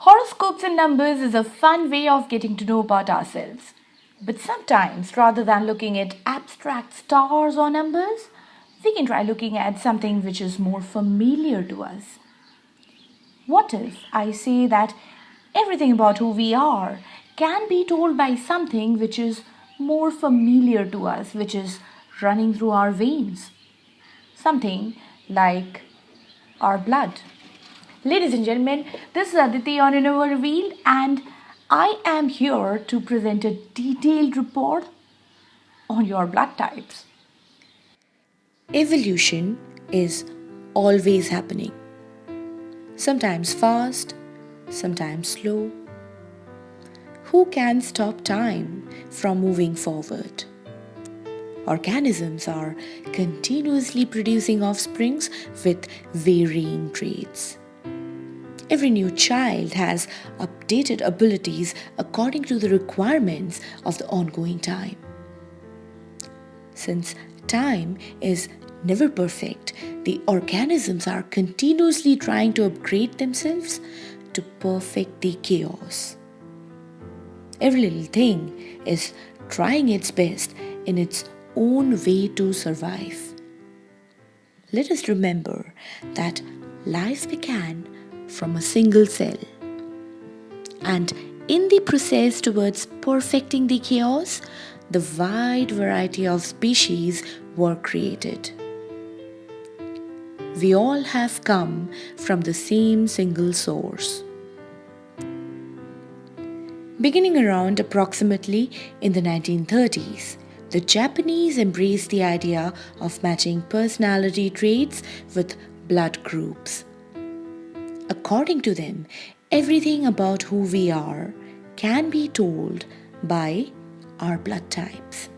Horoscopes and numbers is a fun way of getting to know about ourselves. But sometimes, rather than looking at abstract stars or numbers, we can try looking at something which is more familiar to us. What if I say that everything about who we are can be told by something which is more familiar to us, which is running through our veins? Something like our blood. Ladies and gentlemen, this is Aditi on Innova Revealed, and I am here to present a detailed report on your blood types. Evolution is always happening. Sometimes fast, sometimes slow. Who can stop time from moving forward? Organisms are continuously producing offsprings with varying traits. Every new child has updated abilities according to the requirements of the ongoing time. Since time is never perfect, the organisms are continuously trying to upgrade themselves to perfect the chaos. Every little thing is trying its best in its own way to survive. Let us remember that life began from a single cell, and in the process towards perfecting the chaos, the wide variety of species were created. We all have come from the same single source. Beginning around approximately in the 1930s, the Japanese embraced the idea of matching personality traits with blood groups. According to them, everything about who we are can be told by our blood types.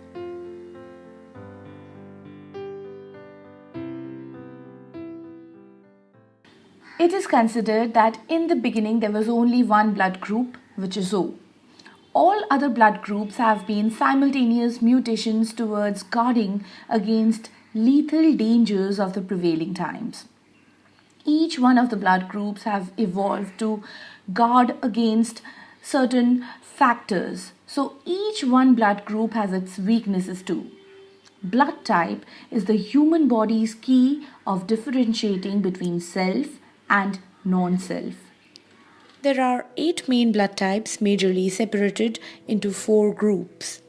It is considered that in the beginning there was only one blood group, which is O. All other blood groups have been simultaneous mutations towards guarding against lethal dangers of the prevailing times. Each one of the blood groups have evolved to guard against certain factors. So each one blood group has its weaknesses too. Blood type is the human body's key of differentiating between self and non-self. There are 8 main blood types majorly separated into 4 groups.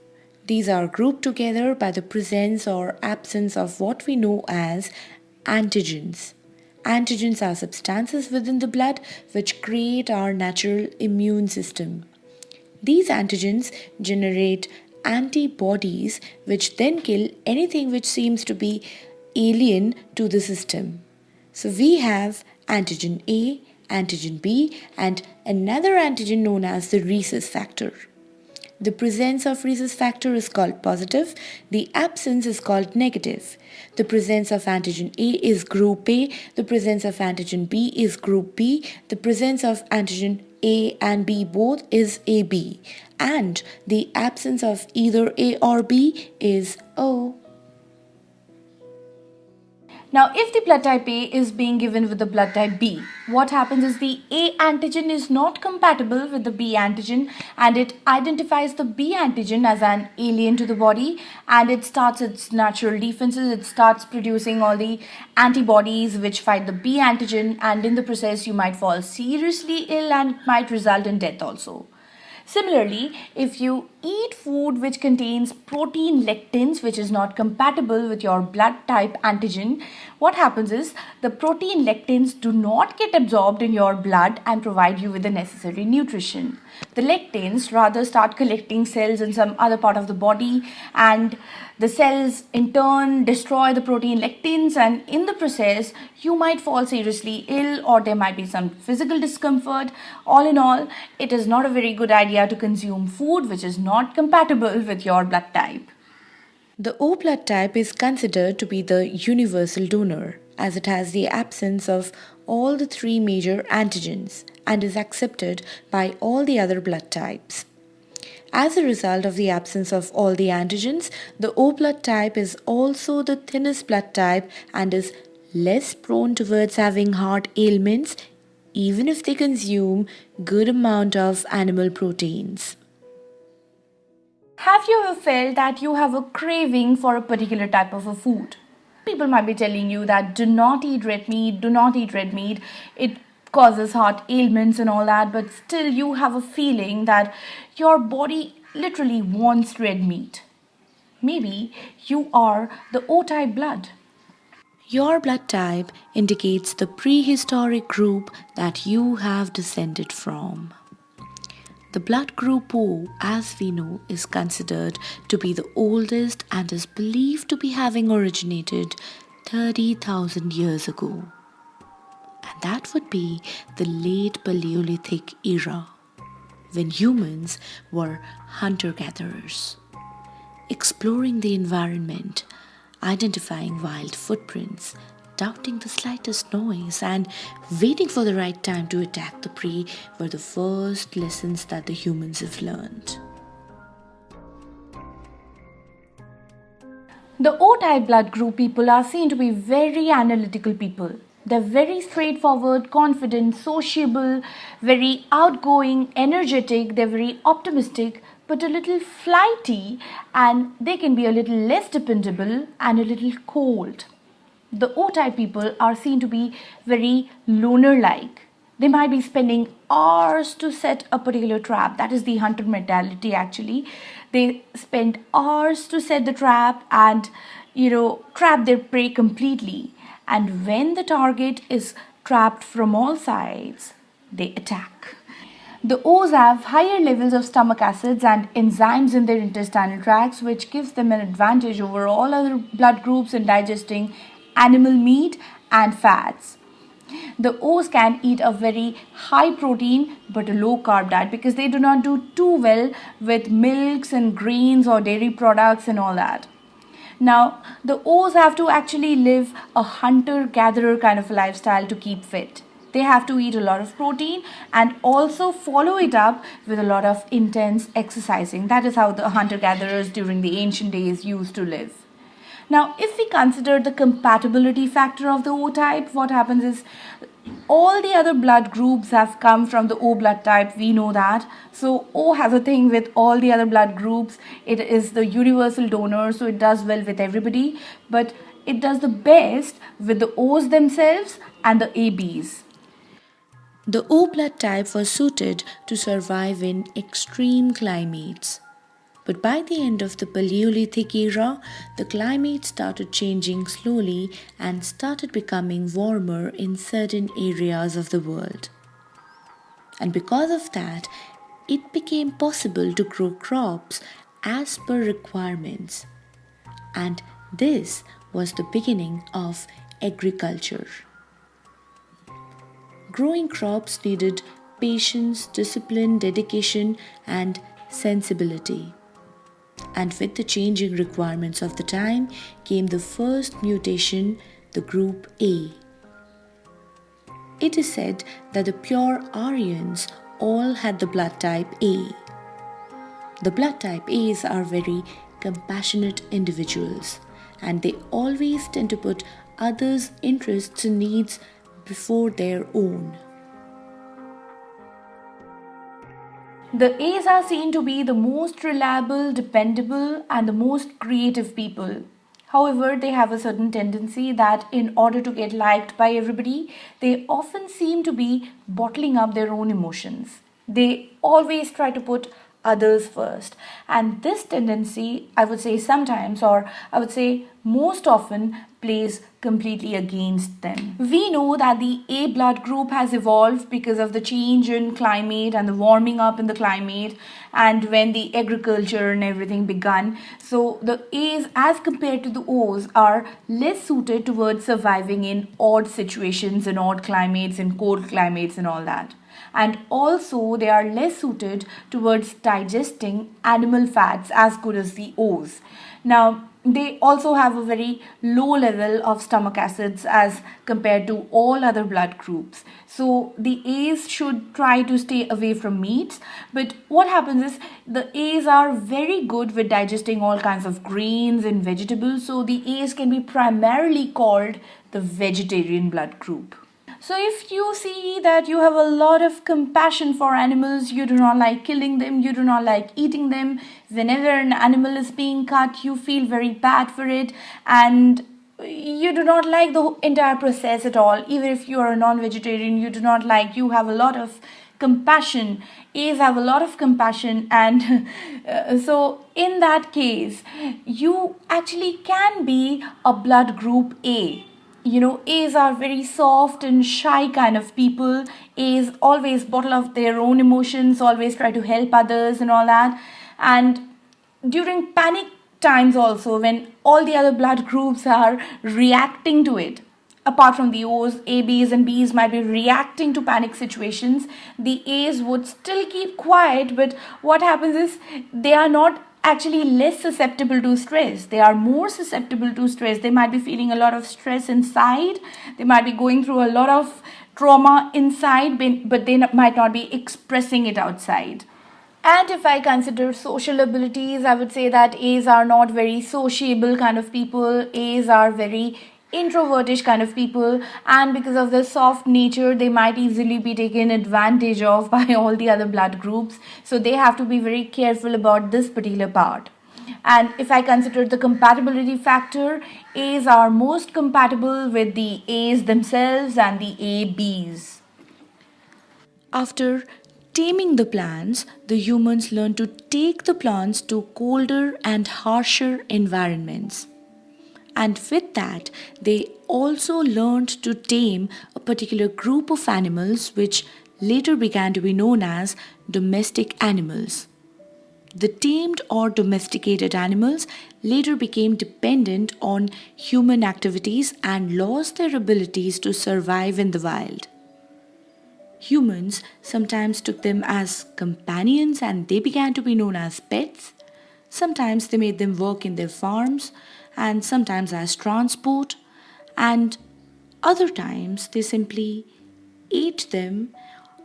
These are grouped together by the presence or absence of what we know as antigens. Antigens are substances within the blood which create our natural immune system. These antigens generate antibodies which then kill anything which seems to be alien to the system. So we have antigen A, antigen B, and another antigen known as the rhesus factor. The presence of rhesus factor is called positive, the absence is called negative. The presence of antigen A is group A, the presence of antigen B is group B, the presence of antigen A and B both is AB, and the absence of either A or B is O. Now, if the blood type A is being given with the blood type B, what happens is the A antigen is not compatible with the B antigen, and it identifies the B antigen as an alien to the body, and it starts its natural defenses. It starts producing all the antibodies which fight the B antigen, and in the process you might fall seriously ill and might result in death also. Similarly, if you eat food which contains protein lectins, which is not compatible with your blood type antigen, what happens is the protein lectins do not get absorbed in your blood and provide you with the necessary nutrition. The lectins rather start collecting cells in some other part of the body, and the cells in turn destroy the protein lectins, and in the process you might fall seriously ill or there might be some physical discomfort. All in all, it is not a very good idea to consume food which is not compatible with your blood type. The O blood type is considered to be the universal donor, as it has the absence of all the 3 major antigens and is accepted by all the other blood types. As a result of the absence of all the antigens, the O blood type is also the thinnest blood type and is less prone towards having heart ailments even if they consume good amount of animal proteins. Have you ever felt that you have a craving for a particular type of a food? People might be telling you that do not eat red meat, do not eat red meat. It causes heart ailments and all that, but still you have a feeling that your body literally wants red meat. Maybe you are the O type blood. Your blood type indicates the prehistoric group that you have descended from. The blood group O, as we know, is considered to be the oldest and is believed to be having originated 30,000 years ago. And that would be the late Paleolithic era, when humans were hunter-gatherers, exploring the environment, identifying wild footprints, doubting the slightest noise, and waiting for the right time to attack the prey were the first lessons that the humans have learned. The O type blood group people are seen to be very analytical people. They're very straightforward, confident, sociable, very outgoing, energetic, they're very optimistic, but a little flighty, and they can be a little less dependable and a little cold. The O type people are seen to be very loner like. They might be spending hours to set a particular trap. That is the hunter mentality actually. They spend hours to set the trap and trap their prey completely. And when the target is trapped from all sides, they attack. The O's have higher levels of stomach acids and enzymes in their intestinal tracts, which gives them an advantage over all other blood groups in digesting animal meat and fats. The O's can eat a very high protein but a low carb diet because they do not do too well with milks and grains or dairy products and all that. Now, the O's have to actually live a hunter-gatherer kind of a lifestyle to keep fit. They have to eat a lot of protein and also follow it up with a lot of intense exercising. That is how the hunter-gatherers during the ancient days used to live. Now, if we consider the compatibility factor of the O type, what happens is all the other blood groups have come from the O blood type. We know that. So O has a thing with all the other blood groups. It is the universal donor, so it does well with everybody. But it does the best with the O's themselves and the ABs. The O blood type was suited to survive in extreme climates. But by the end of the Paleolithic era, the climate started changing slowly and started becoming warmer in certain areas of the world. And because of that, it became possible to grow crops as per requirements. And this was the beginning of agriculture. Growing crops needed patience, discipline, dedication, and sensibility. And with the changing requirements of the time came the first mutation, the group A. It is said that the pure Aryans all had the blood type A. The blood type A's are very compassionate individuals, and they always tend to put others' interests and needs before their own. The A's are seen to be the most reliable, dependable, and the most creative people. However, they have a certain tendency that in order to get liked by everybody, they often seem to be bottling up their own emotions. They always try to put others first. And this tendency, I would say sometimes, or I would say most often, plays completely against them. We know that the A blood group has evolved because of the change in climate and the warming up in the climate and when the agriculture and everything began. So the A's as compared to the O's are less suited towards surviving in odd situations and odd climates and cold climates and all that. And also they are less suited towards digesting animal fats as good as the O's. Now, they also have a very low level of stomach acids as compared to all other blood groups. So the A's should try to stay away from meats. But what happens is the A's are very good with digesting all kinds of grains and vegetables. So the A's can be primarily called the vegetarian blood group. So if you see that you have a lot of compassion for animals, you do not like killing them, you do not like eating them, whenever an animal is being cut, you feel very bad for it, and you do not like the entire process at all. Even if you are a non-vegetarian, you do not like, you have a lot of compassion. A's have a lot of compassion, and so in that case, you actually can be a blood group A. You know, A's are very soft and shy kind of people. A's always bottle up their own emotions, always try to help others and all that. And during panic times also, when all the other blood groups are reacting to it, apart from the O's, A, B's and B's might be reacting to panic situations, the A's would still keep quiet, but what happens is they are not actually less susceptible to stress. They are more susceptible to stress. They might be feeling a lot of stress inside. They might be going through a lot of trauma inside, but they might not be expressing it outside. And if I consider social abilities, I would say that A's are not very sociable kind of people. A's are very introvertish kind of people, and because of their soft nature, they might easily be taken advantage of by all the other blood groups. So they have to be very careful about this particular part. And if I consider the compatibility factor, A's are most compatible with the A's themselves and the ABs. After taming the plants, the humans learn to take the plants to colder and harsher environments. And with that, they also learned to tame a particular group of animals which later began to be known as domestic animals. The tamed or domesticated animals later became dependent on human activities and lost their abilities to survive in the wild. Humans sometimes took them as companions and they began to be known as pets. Sometimes they made them work in their farms and sometimes as transport, and other times they simply ate them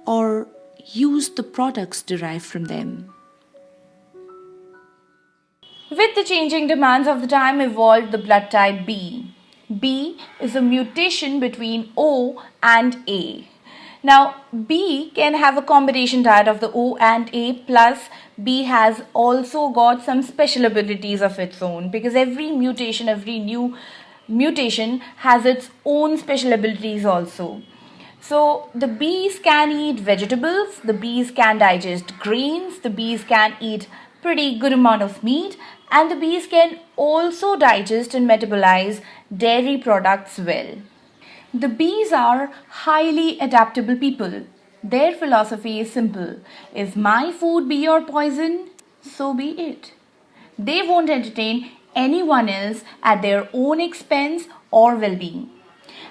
or used the products derived from them. With the changing demands of the time, evolved the blood type B. B is a mutation between O and A. Now, B can have a combination diet of the O and A, plus B has also got some special abilities of its own, because every mutation, every new mutation has its own special abilities also. So the bees can eat vegetables, the bees can digest grains, the bees can eat pretty good amount of meat, and the bees can also digest and metabolize dairy products well. The bees are highly adaptable people. Their philosophy is simple. If my food be your poison, so be it. They won't entertain anyone else at their own expense or well-being.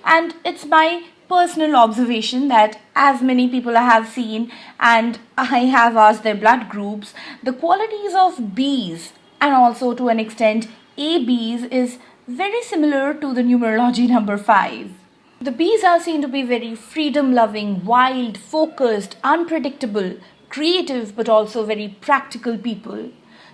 And it's my personal observation that as many people I have seen and I have asked their blood groups, the qualities of bees and also to an extent ABs is very similar to the numerology number 5. The bees are seen to be very freedom loving, wild, focused, unpredictable, creative, but also very practical people.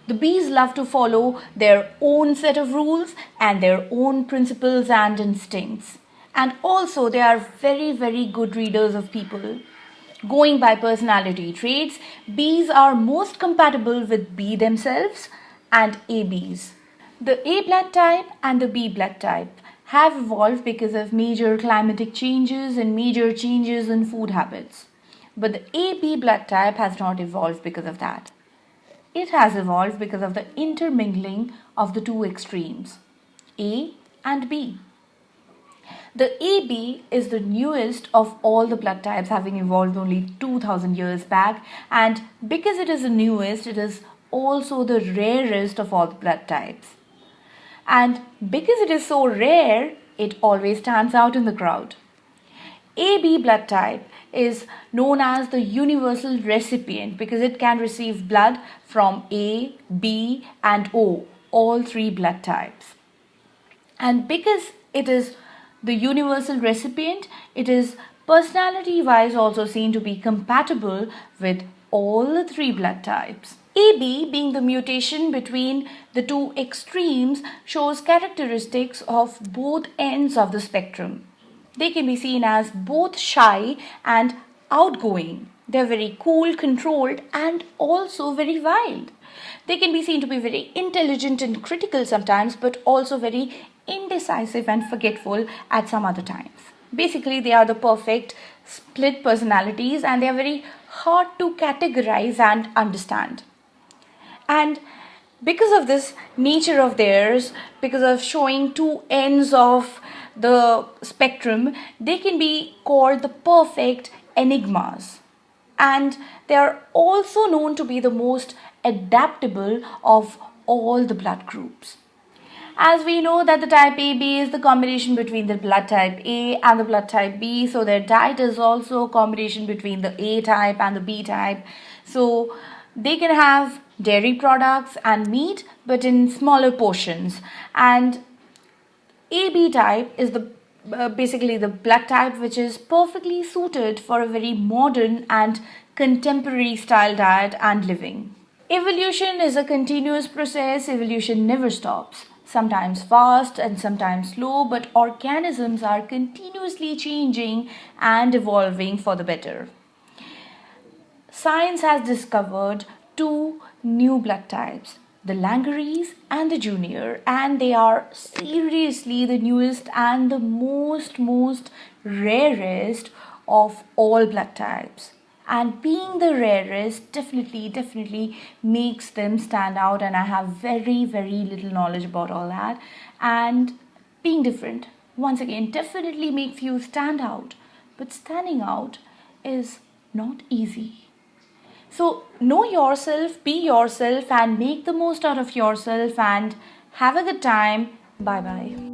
The bees love to follow their own set of rules and their own principles and instincts. And also, they are very, very good readers of people. Going by personality traits, bees are most compatible with B themselves and ABs. The A blood type and the B blood type have evolved because of major climatic changes and major changes in food habits. But the AB blood type has not evolved because of that. It has evolved because of the intermingling of the two extremes, A and B. The AB is the newest of all the blood types, having evolved only 2000 years back, and because it is the newest, it is also the rarest of all the blood types. And because it is so rare, it always stands out in the crowd. AB blood type is known as the universal recipient because it can receive blood from A, B, and O, all three blood types. And because it is the universal recipient, it is personality wise also seen to be compatible with all the three blood types. AB, being the mutation between the two extremes, shows characteristics of both ends of the spectrum. They can be seen as both shy and outgoing. They're very cool, controlled, and also very wild. They can be seen to be very intelligent and critical sometimes, but also very indecisive and forgetful at some other times. Basically, they are the perfect split personalities and they are very hard to categorize and understand. And because of this nature of theirs, because of showing two ends of the spectrum, they can be called the perfect enigmas. And they are also known to be the most adaptable of all the blood groups. As we know that the type AB is the combination between the blood type A and the blood type B, so their diet is also a combination between the A type and the B type. So they can have dairy products and meat, but in smaller portions. And AB type is the basically the blood type which is perfectly suited for a very modern and contemporary style diet and living. Evolution is a continuous process. Evolution never stops. Sometimes fast and sometimes slow, but organisms are continuously changing and evolving for the better. Science has discovered two new blood types, the Langerese and the Junior, and they are seriously the newest and the most rarest of all blood types. And being the rarest definitely makes them stand out, and I have very little knowledge about all that. And being different, once again, definitely makes you stand out, but standing out is not easy. So know yourself, be yourself, and make the most out of yourself, and have a good time. Bye bye.